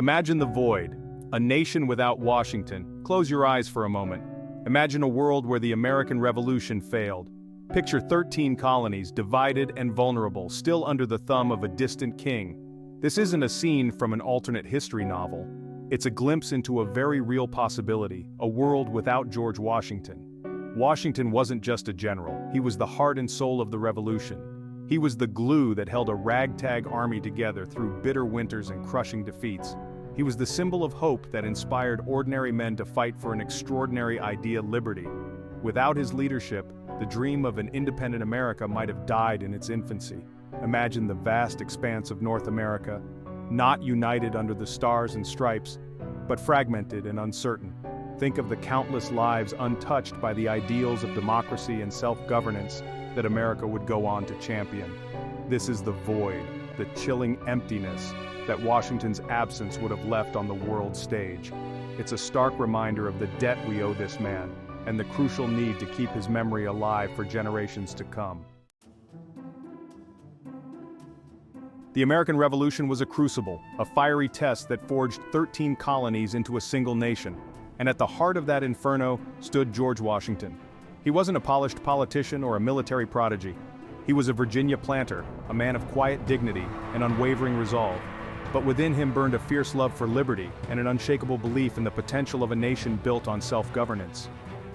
Imagine the void, a nation without Washington. Close your eyes for a moment. Imagine a world where the American Revolution failed. Picture 13 colonies, divided and vulnerable, still under the thumb of a distant king. This isn't a scene from an alternate history novel. It's a glimpse into a very real possibility, a world without George Washington. Washington wasn't just a general, he was the heart and soul of the revolution. He was the glue that held a ragtag army together through bitter winters and crushing defeats. He was the symbol of hope that inspired ordinary men to fight for an extraordinary idea, liberty. Without his leadership, the dream of an independent America might have died in its infancy. Imagine the vast expanse of North America, not united under the stars and stripes, but fragmented and uncertain. Think of the countless lives untouched by the ideals of democracy and self-governance that America would go on to champion. This is the void, the chilling emptiness that Washington's absence would have left on the world stage. It's a stark reminder of the debt we owe this man, and the crucial need to keep his memory alive for generations to come. The American Revolution was a crucible, a fiery test that forged 13 colonies into a single nation. And at the heart of that inferno stood George Washington. He wasn't a polished politician or a military prodigy. He was a Virginia planter, a man of quiet dignity and unwavering resolve. But within him burned a fierce love for liberty and an unshakable belief in the potential of a nation built on self-governance.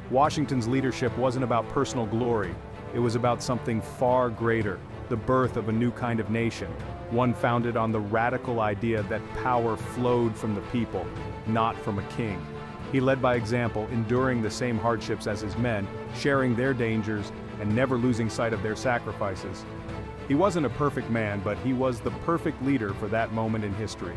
Washington's leadership wasn't about personal glory, it was about something far greater, the birth of a new kind of nation, one founded on the radical idea that power flowed from the people, not from a king. He led by example, enduring the same hardships as his men, sharing their dangers, and never losing sight of their sacrifices. He wasn't a perfect man, but he was the perfect leader for that moment in history.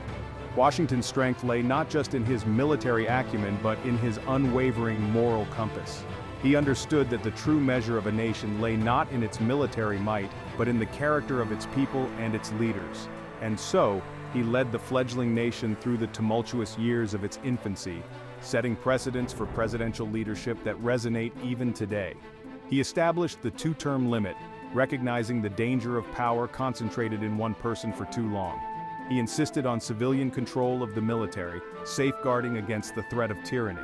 Washington's strength lay not just in his military acumen, but in his unwavering moral compass. He understood that the true measure of a nation lay not in its military might, but in the character of its people and its leaders. And so, he led the fledgling nation through the tumultuous years of its infancy, setting precedents for presidential leadership that resonate even today. He established the two-term limit, recognizing the danger of power concentrated in one person for too long. He insisted on civilian control of the military, safeguarding against the threat of tyranny.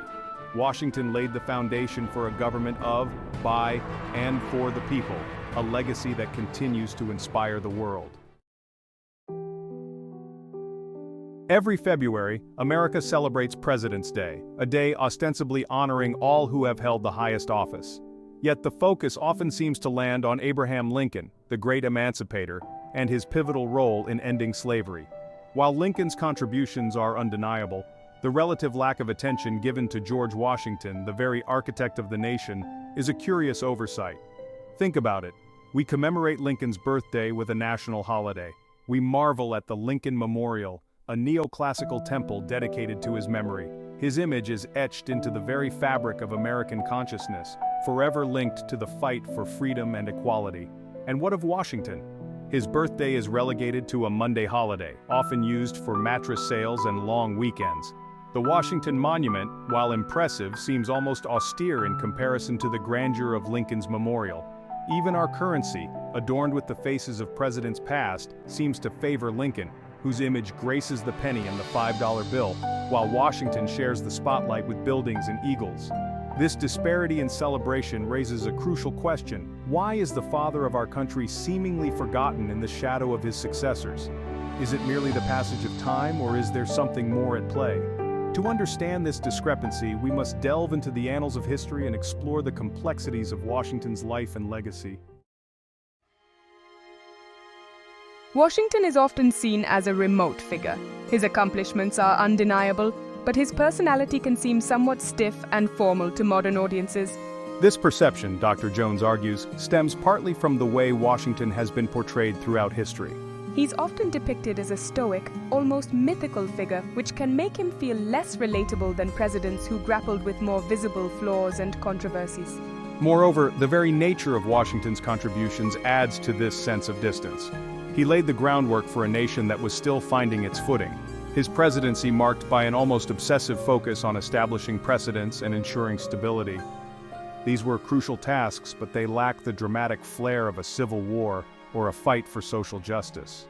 Washington laid the foundation for a government of, by, and for the people, a legacy that continues to inspire the world. Every February, America celebrates President's Day, a day ostensibly honoring all who have held the highest office. Yet the focus often seems to land on Abraham Lincoln, the great emancipator, and his pivotal role in ending slavery. While Lincoln's contributions are undeniable, the relative lack of attention given to George Washington, the very architect of the nation, is a curious oversight. Think about it. We commemorate Lincoln's birthday with a national holiday. We marvel at the Lincoln Memorial, a neoclassical temple dedicated to his memory. His image is etched into the very fabric of American consciousness, forever linked to the fight for freedom and equality. And what of Washington? His birthday is relegated to a Monday holiday, often used for mattress sales and long weekends. The Washington Monument, while impressive, seems almost austere in comparison to the grandeur of Lincoln's memorial. Even our currency, adorned with the faces of presidents past, seems to favor Lincoln, whose image graces the penny and the $5 bill, while Washington shares the spotlight with buildings and eagles. This disparity in celebration raises a crucial question: why is the father of our country seemingly forgotten in the shadow of his successors? Is it merely the passage of time, or is there something more at play? To understand this discrepancy, we must delve into the annals of history and explore the complexities of Washington's life and legacy. Washington is often seen as a remote figure. His accomplishments are undeniable, but his personality can seem somewhat stiff and formal to modern audiences. This perception, Dr. Jones argues, stems partly from the way Washington has been portrayed throughout history. He's often depicted as a stoic, almost mythical figure, which can make him feel less relatable than presidents who grappled with more visible flaws and controversies. Moreover, the very nature of Washington's contributions adds to this sense of distance. He laid the groundwork for a nation that was still finding its footing. His presidency marked by an almost obsessive focus on establishing precedents and ensuring stability. These were crucial tasks, but they lacked the dramatic flair of a civil war or a fight for social justice.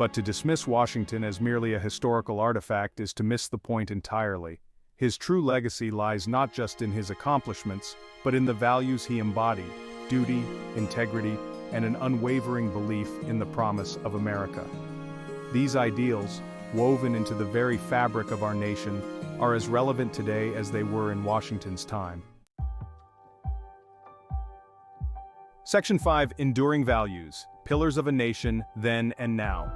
But to dismiss Washington as merely a historical artifact is to miss the point entirely. His true legacy lies not just in his accomplishments, but in the values he embodied: duty, integrity, and an unwavering belief in the promise of America. These ideals, woven into the very fabric of our nation, are as relevant today as they were in Washington's time. Section 5. Enduring Values, Pillars of a Nation, Then and Now.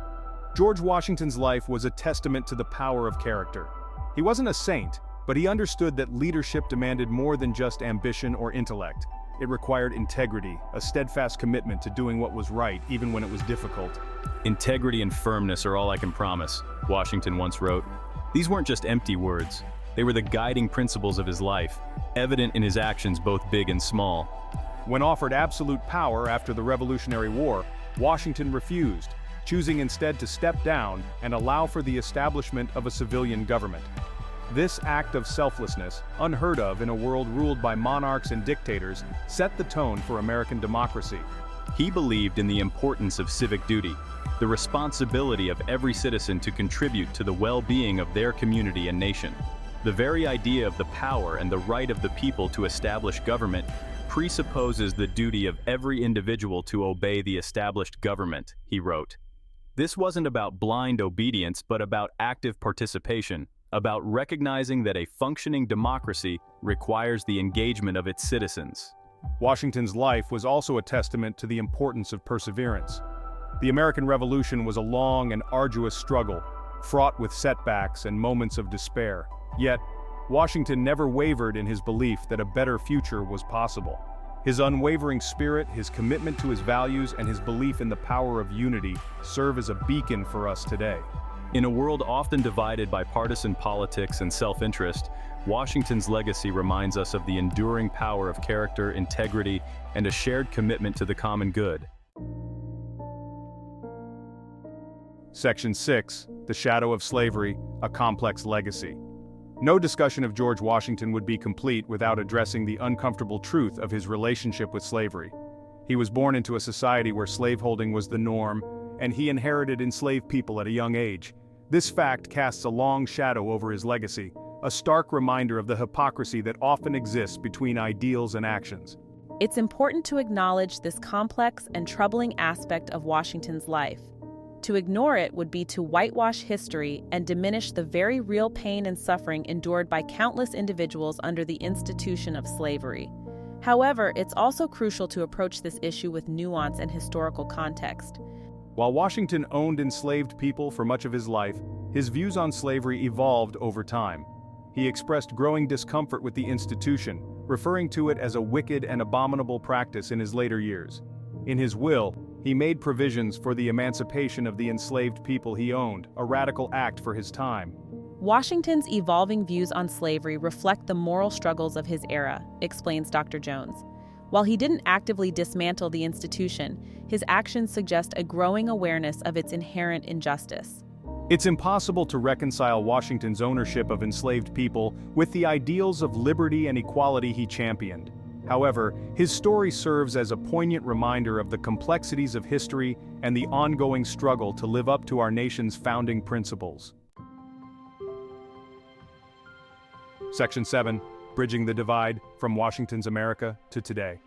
George Washington's life was a testament to the power of character. He wasn't a saint, but he understood that leadership demanded more than just ambition or intellect. It required integrity, a steadfast commitment to doing what was right, even when it was difficult. "Integrity and firmness are all I can promise," Washington once wrote. These weren't just empty words. They were the guiding principles of his life, evident in his actions both big and small. When offered absolute power after the Revolutionary War, Washington refused, choosing instead to step down and allow for the establishment of a civilian government. This act of selflessness, unheard of in a world ruled by monarchs and dictators, set the tone for American democracy. He believed in the importance of civic duty, the responsibility of every citizen to contribute to the well-being of their community and nation. The very idea of the power and the right of the people to establish government presupposes the duty of every individual to obey the established government, he wrote. This wasn't about blind obedience, but about active participation, about recognizing that a functioning democracy requires the engagement of its citizens. Washington's life was also a testament to the importance of perseverance. The American Revolution was a long and arduous struggle, fraught with setbacks and moments of despair. Yet, Washington never wavered in his belief that a better future was possible. His unwavering spirit, his commitment to his values, and his belief in the power of unity serve as a beacon for us today. In a world often divided by partisan politics and self-interest, Washington's legacy reminds us of the enduring power of character, integrity, and a shared commitment to the common good. Section 6. The Shadow of Slavery, a Complex Legacy. No discussion of George Washington would be complete without addressing the uncomfortable truth of his relationship with slavery. He was born into a society where slaveholding was the norm, and he inherited enslaved people at a young age. This fact casts a long shadow over his legacy, a stark reminder of the hypocrisy that often exists between ideals and actions. It's important to acknowledge this complex and troubling aspect of Washington's life. To ignore it would be to whitewash history and diminish the very real pain and suffering endured by countless individuals under the institution of slavery. However, it's also crucial to approach this issue with nuance and historical context. While Washington owned enslaved people for much of his life, his views on slavery evolved over time. He expressed growing discomfort with the institution, referring to it as a wicked and abominable practice in his later years. In his will, he made provisions for the emancipation of the enslaved people he owned, a radical act for his time. Washington's evolving views on slavery reflect the moral struggles of his era, explains Dr. Jones. While he didn't actively dismantle the institution, his actions suggest a growing awareness of its inherent injustice. It's impossible to reconcile Washington's ownership of enslaved people with the ideals of liberty and equality he championed. However, his story serves as a poignant reminder of the complexities of history and the ongoing struggle to live up to our nation's founding principles. Section 7. Bridging the Divide, from Washington's America to today.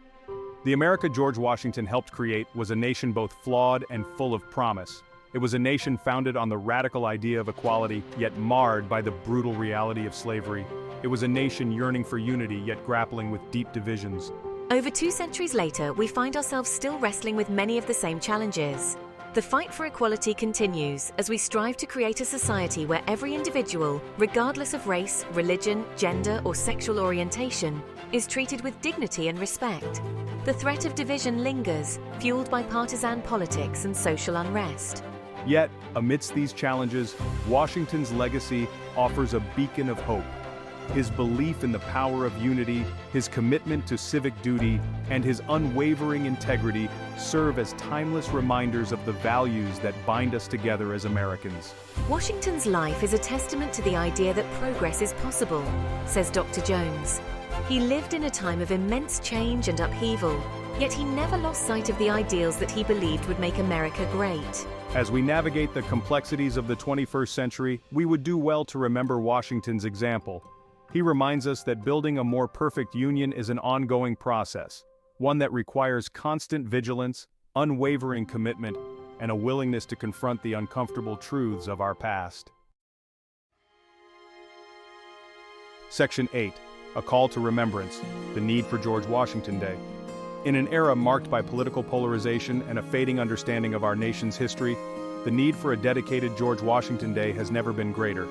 The America George Washington helped create was a nation both flawed and full of promise. It was a nation founded on the radical idea of equality, yet marred by the brutal reality of slavery. It was a nation yearning for unity, yet grappling with deep divisions. Over 2 centuries later, we find ourselves still wrestling with many of the same challenges. The fight for equality continues as we strive to create a society where every individual, regardless of race, religion, gender, or sexual orientation, is treated with dignity and respect. The threat of division lingers, fueled by partisan politics and social unrest. Yet, amidst these challenges, Washington's legacy offers a beacon of hope. His belief in the power of unity, his commitment to civic duty, and his unwavering integrity serve as timeless reminders of the values that bind us together as Americans. Washington's life is a testament to the idea that progress is possible, says Dr. Jones. He lived in a time of immense change and upheaval, Yet he never lost sight of the ideals that he believed would make America great. As we navigate the complexities of the 21st century, we would do well to remember Washington's example. He reminds us that building a more perfect union is an ongoing process, one that requires constant vigilance, unwavering commitment, and a willingness to confront the uncomfortable truths of our past. Section 8. A Call to Remembrance, the Need for George Washington Day. In an era marked by political polarization and a fading understanding of our nation's history, the need for a dedicated George Washington Day has never been greater.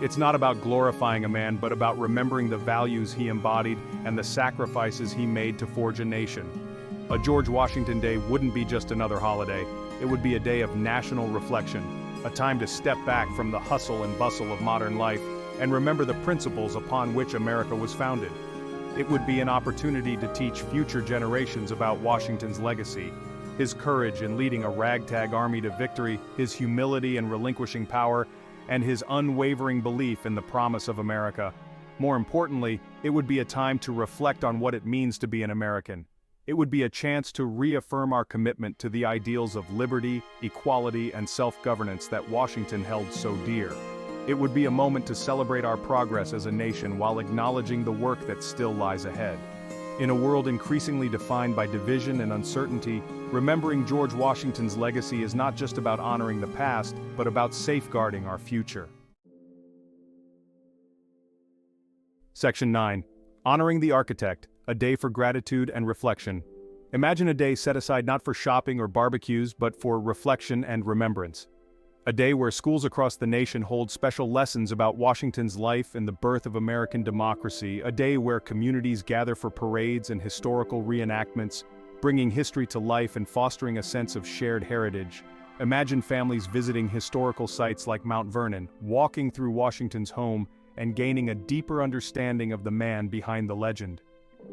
It's not about glorifying a man, but about remembering the values he embodied and the sacrifices he made to forge a nation. A George Washington Day wouldn't be just another holiday. It would be a day of national reflection, a time to step back from the hustle and bustle of modern life and remember the principles upon which America was founded. It would be an opportunity to teach future generations about Washington's legacy, his courage in leading a ragtag army to victory, his humility in relinquishing power, and his unwavering belief in the promise of America. More importantly, it would be a time to reflect on what it means to be an American. It would be a chance to reaffirm our commitment to the ideals of liberty, equality, and self-governance that Washington held so dear. It would be a moment to celebrate our progress as a nation while acknowledging the work that still lies ahead. In a world increasingly defined by division and uncertainty, remembering George Washington's legacy is not just about honoring the past, but about safeguarding our future. Section 9. Honoring the Architect, a day for gratitude and reflection. Imagine a day set aside not for shopping or barbecues, but for reflection and remembrance. A day where schools across the nation hold special lessons about Washington's life and the birth of American democracy. A day where communities gather for parades and historical reenactments, bringing history to life and fostering a sense of shared heritage. Imagine families visiting historical sites like Mount Vernon, walking through Washington's home, and gaining a deeper understanding of the man behind the legend.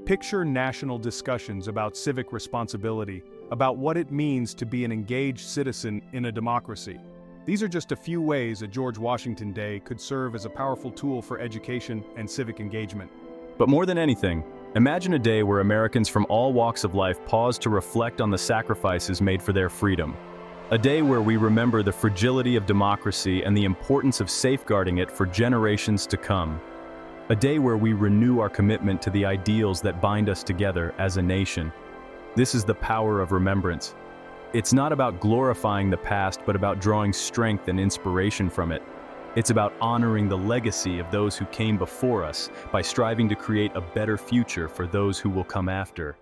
Picture national discussions about civic responsibility, about what it means to be an engaged citizen in a democracy. These are just a few ways a George Washington Day could serve as a powerful tool for education and civic engagement. But more than anything, imagine a day where Americans from all walks of life pause to reflect on the sacrifices made for their freedom. A day where we remember the fragility of democracy and the importance of safeguarding it for generations to come. A day where we renew our commitment to the ideals that bind us together as a nation. This is the power of remembrance. It's not about glorifying the past, but about drawing strength and inspiration from it. It's about honoring the legacy of those who came before us by striving to create a better future for those who will come after.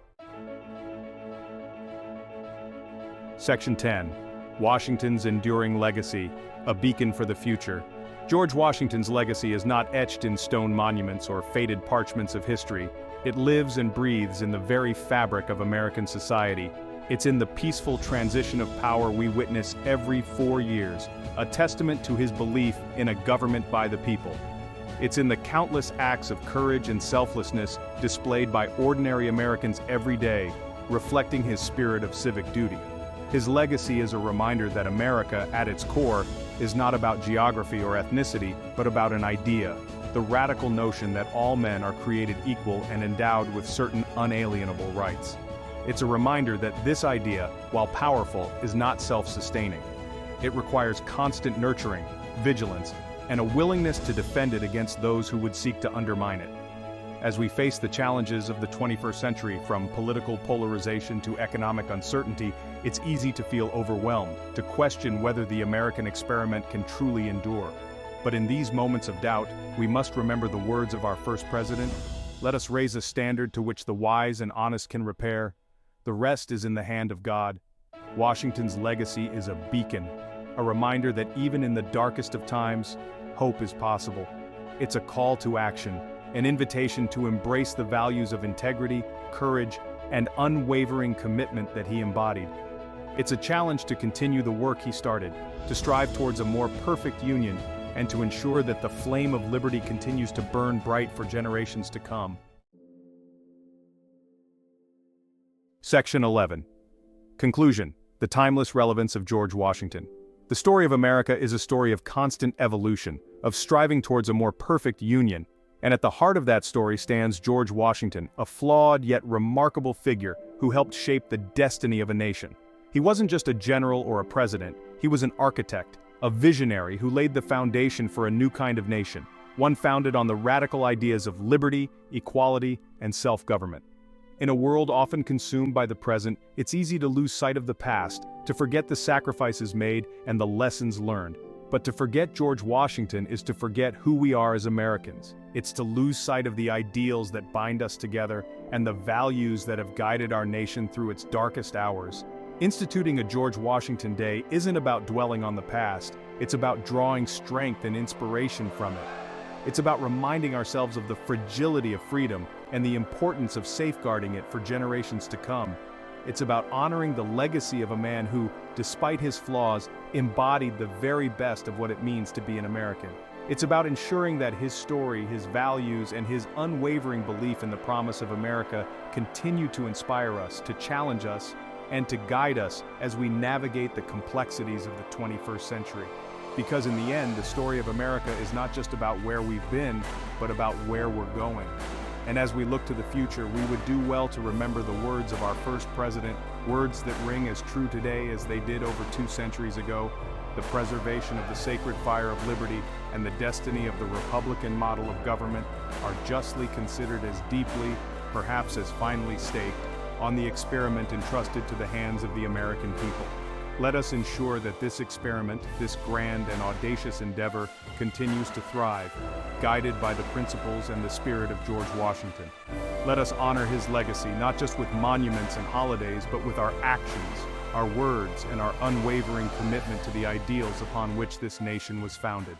Section 10. Washington's Enduring Legacy, a beacon for the future. George Washington's legacy is not etched in stone monuments or faded parchments of history. It lives and breathes in the very fabric of American society. It's in the peaceful transition of power we witness every 4 years, a testament to his belief in a government by the people. It's in the countless acts of courage and selflessness displayed by ordinary Americans every day, reflecting his spirit of civic duty. His legacy is a reminder that America, at its core, is not about geography or ethnicity, but about an idea, the radical notion that all men are created equal and endowed with certain unalienable rights. It's a reminder that this idea, while powerful, is not self-sustaining. It requires constant nurturing, vigilance, and a willingness to defend it against those who would seek to undermine it. As we face the challenges of the 21st century, from political polarization to economic uncertainty, it's easy to feel overwhelmed, to question whether the American experiment can truly endure. But in these moments of doubt, we must remember the words of our first president: "Let us raise a standard to which the wise and honest can repair. The rest is in the hand of God." Washington's legacy is a beacon, a reminder that even in the darkest of times, hope is possible. It's a call to action, an invitation to embrace the values of integrity, courage, and unwavering commitment that he embodied. It's a challenge to continue the work he started, to strive towards a more perfect union, and to ensure that the flame of liberty continues to burn bright for generations to come. Section 11. Conclusion: the timeless relevance of George Washington. The story of America is a story of constant evolution, of striving towards a more perfect union, and at the heart of that story stands George Washington, a flawed yet remarkable figure who helped shape the destiny of a nation. He wasn't just a general or a president, he was an architect, a visionary who laid the foundation for a new kind of nation, one founded on the radical ideas of liberty, equality, and self-government. In a world often consumed by the present, it's easy to lose sight of the past, to forget the sacrifices made and the lessons learned. But to forget George Washington is to forget who we are as Americans. It's to lose sight of the ideals that bind us together and the values that have guided our nation through its darkest hours. Instituting a George Washington Day isn't about dwelling on the past, it's about drawing strength and inspiration from it. It's about reminding ourselves of the fragility of freedom and the importance of safeguarding it for generations to come. It's about honoring the legacy of a man who, despite his flaws, embodied the very best of what it means to be an American. It's about ensuring that his story, his values, and his unwavering belief in the promise of America continue to inspire us, to challenge us, and to guide us as we navigate the complexities of the 21st century. Because in the end, the story of America is not just about where we've been, but about where we're going. And as we look to the future, we would do well to remember the words of our first president, words that ring as true today as they did over 2 centuries ago. The preservation of the sacred fire of liberty and the destiny of the Republican model of government are justly considered as deeply, perhaps as finely staked, on the experiment entrusted to the hands of the American people. Let us ensure that this experiment, this grand and audacious endeavor, continues to thrive, guided by the principles and the spirit of George Washington. Let us honor his legacy, not just with monuments and holidays, but with our actions, our words, and our unwavering commitment to the ideals upon which this nation was founded.